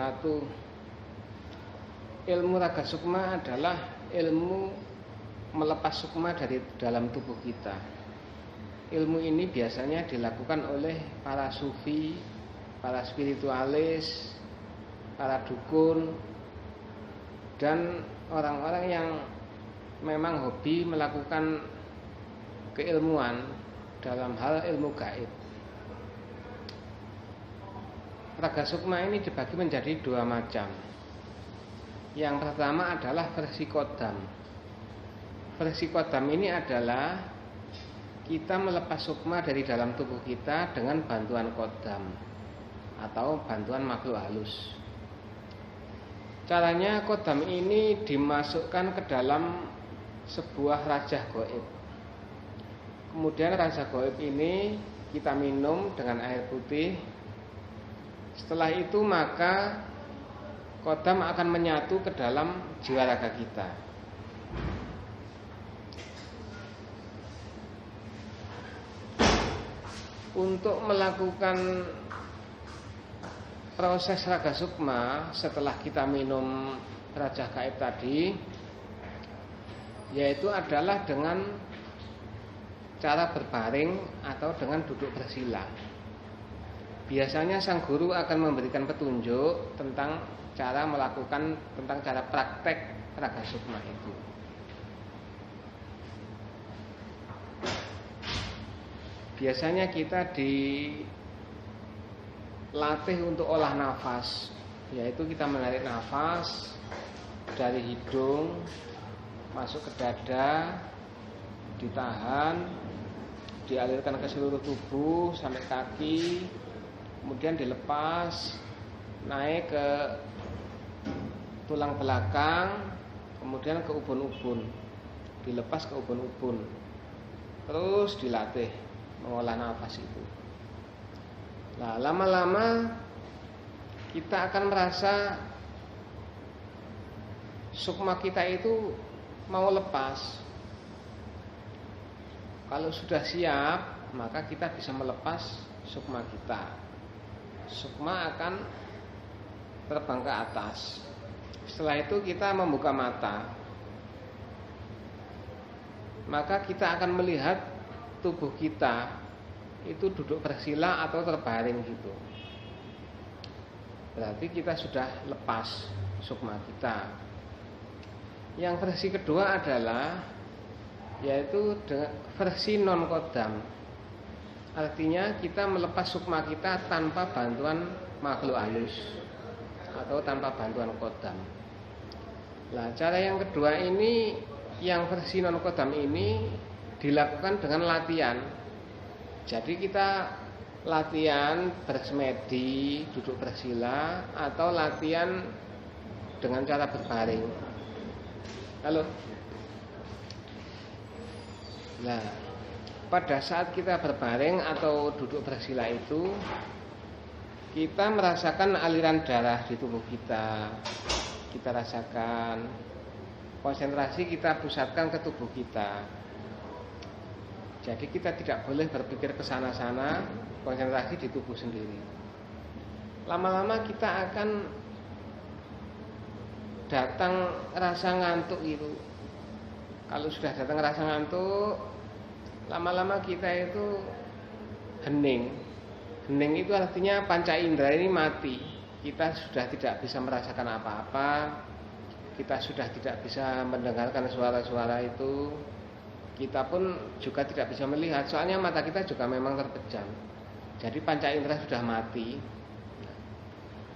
wabarakatuh. Ilmu raga sukma adalah ilmu melepas sukma dari dalam tubuh kita. Ilmu ini biasanya dilakukan oleh para sufi, para spiritualis, para dukun, dan orang-orang yang memang hobi melakukan keilmuan dalam hal ilmu gaib. Raga sukma ini dibagi menjadi dua macam. Yang pertama adalah versi kodam. Versi kodam ini adalah kita melepas sukma dari dalam tubuh kita dengan bantuan kodam atau bantuan makhluk halus. Caranya kodam ini dimasukkan ke dalam sebuah rajah goib. Kemudian rajah goib ini kita minum dengan air putih. Setelah itu maka kodam akan menyatu ke dalam jiwa raga kita. Untuk melakukan proses raga sukma setelah kita minum rajah gaib tadi, yaitu adalah dengan cara berbaring atau dengan duduk bersila. Biasanya sang guru akan memberikan petunjuk tentang cara melakukan, tentang cara praktek raga sukma itu. Biasanya kita dilatih untuk olah nafas, yaitu kita menarik nafas dari hidung masuk ke dada, ditahan, dialirkan ke seluruh tubuh sampai kaki, kemudian dilepas naik ke tulang belakang, kemudian ke ubun-ubun, dilepas ke ubun-ubun, terus dilatih mengolah nafas itu. Nah, lama-lama kita akan merasa sukma kita itu mau lepas. Kalau sudah siap, maka kita bisa melepas sukma kita. Sukma akan terbang ke atas. Setelah itu kita membuka mata, maka kita akan melihat tubuh kita itu duduk bersila atau terbaring gitu. Berarti kita sudah lepas sukma kita. Yang versi kedua adalah yaitu versi non kodam. Artinya kita melepas sukma kita tanpa bantuan makhluk halus atau tanpa bantuan kodam. Nah, cara yang kedua ini, yang versi non kodam ini dilakukan dengan latihan. Jadi kita latihan bersemedi, duduk bersila, atau latihan dengan cara berbaring. Halo. Nah, pada saat kita berbaring atau duduk bersila itu, kita merasakan aliran darah di tubuh kita. Kita rasakan, konsentrasi kita pusatkan ke tubuh kita. Jadi kita tidak boleh berpikir ke sana-sana, konsentrasi di tubuh sendiri. Lama-lama kita akan datang rasa ngantuk itu. Kalau sudah datang rasa ngantuk, lama-lama kita itu hening. Hening itu artinya panca indera ini mati. Kita sudah tidak bisa merasakan apa-apa. Kita sudah tidak bisa mendengarkan suara-suara itu. Kita pun juga tidak bisa melihat, soalnya mata kita juga memang terpejam. Jadi panca indera sudah mati.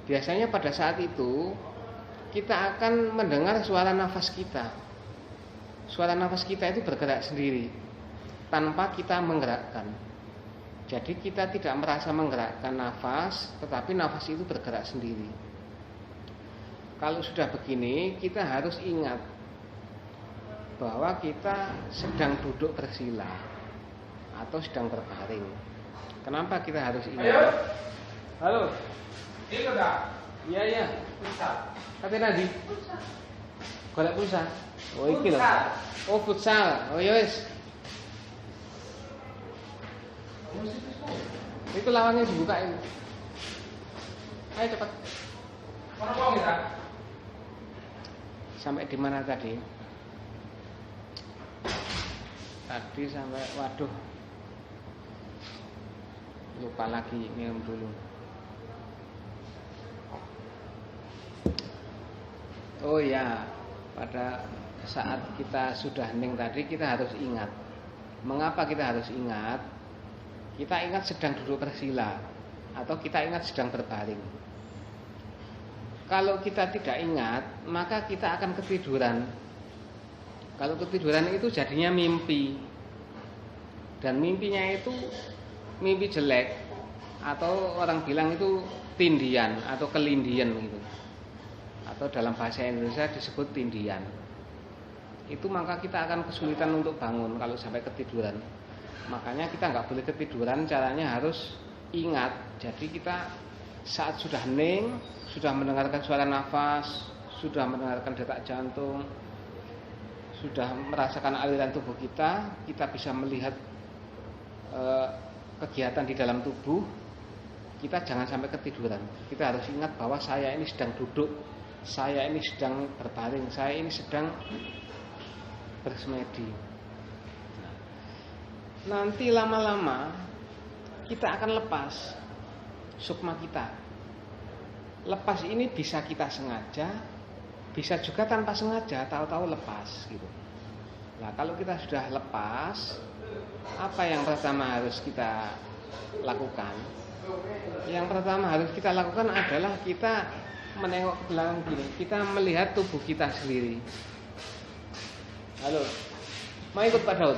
Biasanya pada saat itu kita akan mendengar suara nafas kita. Suara nafas kita itu bergerak sendiri tanpa kita menggerakkan. Jadi kita tidak merasa menggerakkan nafas, tetapi nafas itu bergerak sendiri. Kalau sudah begini, kita harus ingat bahwa kita sedang duduk bersila atau sedang berbaring. Kenapa kita harus ingat? Halo. Ini udah. Iya. Pulsa. Kata tadi. Pulsa. Golek pulsa. Oh iki lho. Oh futsal. Oh ya wis. Itu lawangnya dibuka ini. Ayo cepat. Sampai di mana tadi? Tadi sampai, waduh, lupa lagi, minum dulu. Oh ya, pada saat kita sudah hening tadi, kita harus ingat. Mengapa kita harus ingat? Kita ingat sedang duduk bersila, atau kita ingat sedang berbaring. Kalau kita tidak ingat, maka kita akan ketiduran. Kalau ketiduran itu jadinya mimpi. Dan mimpinya itu mimpi jelek, atau orang bilang itu tindian atau kelindian gitu. Atau dalam bahasa Indonesia disebut tindian. Itu maka kita akan kesulitan untuk bangun kalau sampai ketiduran. Makanya kita nggak boleh ketiduran, caranya harus ingat. Jadi kita saat sudah hening, sudah mendengarkan suara nafas, sudah mendengarkan detak jantung, sudah merasakan aliran tubuh kita bisa melihat kegiatan di dalam tubuh. Kita jangan sampai ketiduran. Kita harus ingat bahwa saya ini sedang duduk, saya ini sedang berbaring, saya ini sedang bersemedi. Nanti lama-lama kita akan lepas sukma kita. Lepas ini bisa kita sengaja, bisa juga tanpa sengaja, tahu-tahu lepas gitu. Nah, kalau kita sudah lepas, apa yang pertama harus kita lakukan? Yang pertama harus kita lakukan adalah kita menengok ke belakang gini, kita melihat tubuh kita sendiri. Halo, mau ikut Pak Daud?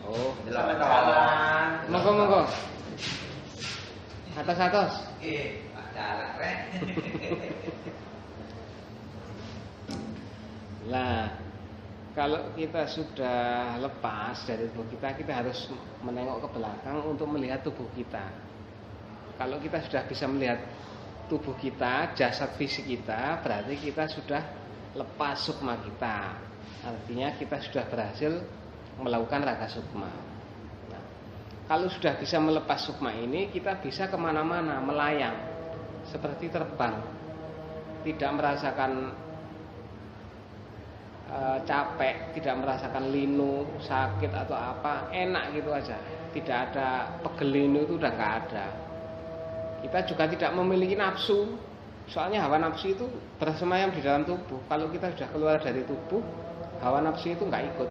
Oh, selamat jalan. Monggo. Atas. Pak jalan, Rek. Nah, kalau kita sudah lepas dari tubuh kita harus menengok ke belakang untuk melihat tubuh kita. Kalau kita sudah bisa melihat tubuh kita, jasad fisik kita, berarti kita sudah lepas sukma kita. Artinya kita sudah berhasil melakukan raga sukma. Nah, kalau sudah bisa melepas sukma ini, kita bisa kemana-mana, melayang, seperti terbang, tidak merasakan capek, tidak merasakan linu, sakit atau apa, enak gitu aja. Tidak ada pegel linu, itu udah nggak ada. Kita juga tidak memiliki nafsu, soalnya hawa nafsu itu bersemayam di dalam tubuh. Kalau kita sudah keluar dari tubuh, hawa nafsu itu nggak ikut.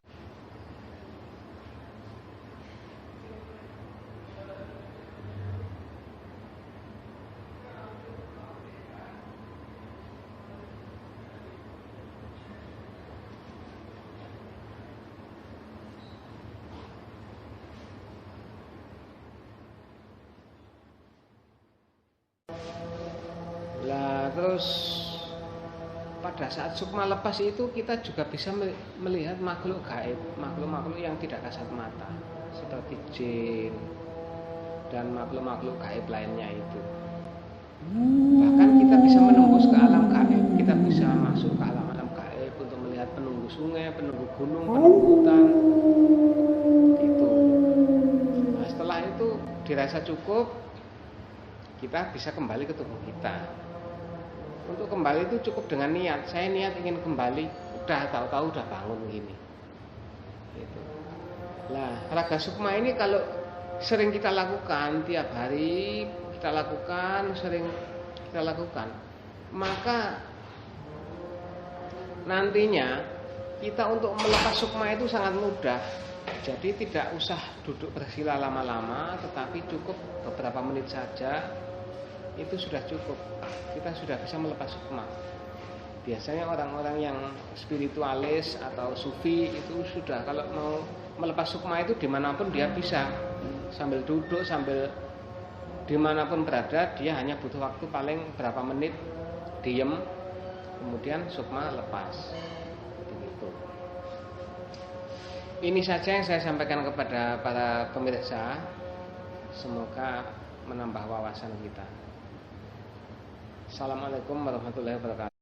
Terus pada saat sukma lepas itu kita juga bisa melihat makhluk gaib, makhluk-makhluk yang tidak kasat mata, seperti jin dan makhluk-makhluk gaib lainnya itu. Bahkan kita bisa menembus ke alam gaib, kita bisa masuk ke alam-alam gaib untuk melihat penunggu sungai, penunggu gunung, penunggu hutan itu. Nah, setelah itu dirasa cukup, kita bisa kembali ke tubuh kita. Untuk kembali itu cukup dengan niat. Saya niat ingin kembali, udah tahu-tahu udah bangun gini. Gitu. Nah, raga sukma ini kalau sering kita lakukan tiap hari, sering kita lakukan, maka nantinya kita untuk melepas sukma itu sangat mudah. Jadi tidak usah duduk bersila lama-lama, tetapi cukup beberapa menit saja. Itu sudah cukup, kita sudah bisa melepas sukma. Biasanya orang-orang yang spiritualis atau sufi itu sudah, kalau mau melepas sukma itu dimanapun dia bisa, sambil duduk, sambil dimanapun berada, dia hanya butuh waktu paling berapa menit diem, kemudian sukma lepas. Begitu. Ini saja yang saya sampaikan kepada para pemirsa, semoga menambah wawasan kita. Assalamualaikum warahmatullahi wabarakatuh.